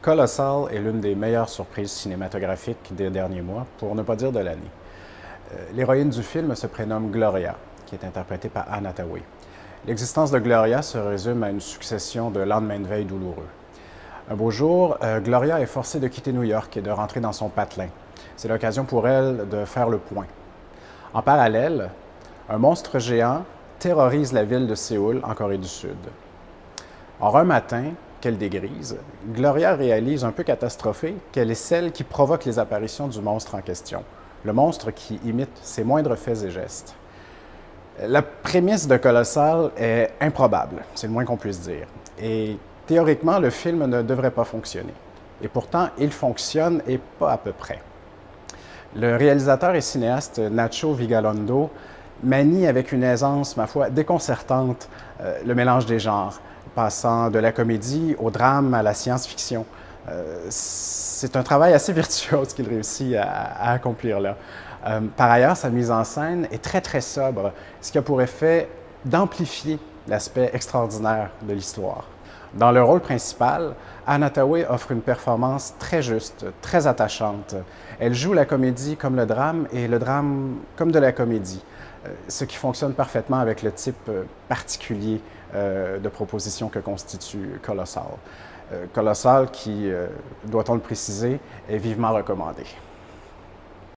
Colossal est l'une des meilleures surprises cinématographiques des derniers mois, pour ne pas dire de l'année. L'héroïne du film se prénomme Gloria, qui est interprétée par Anne Hathaway. L'existence de Gloria se résume à une succession de lendemains de veille douloureux. Un beau jour, Gloria est forcée de quitter New York et de rentrer dans son patelin. C'est l'occasion pour elle de faire le point. En parallèle, un monstre géant terrorise la ville de Séoul, en Corée du Sud. Or, un matin, qu'elle dégrise, Gloria réalise un peu catastrophée qu'elle est celle qui provoque les apparitions du monstre en question. Le monstre qui imite ses moindres faits et gestes. La prémisse de Colossal est improbable, c'est le moins qu'on puisse dire. Et théoriquement, le film ne devrait pas fonctionner. Et pourtant, il fonctionne et pas à peu près. Le réalisateur et cinéaste Nacho Vigalondo manie avec une aisance, ma foi, déconcertante le mélange des genres, passant de la comédie au drame à la science-fiction. C'est un travail assez virtuose qu'il réussit à accomplir là. Par ailleurs, sa mise en scène est très sobre, ce qui a pour effet d'amplifier l'aspect extraordinaire de l'histoire. Dans le rôle principal, Anne Hathaway offre une performance très juste, très attachante. Elle joue la comédie comme le drame et le drame comme de la comédie, ce qui fonctionne parfaitement avec le type particulier de proposition que constitue Colossal. Colossal qui, doit-on le préciser, est vivement recommandé.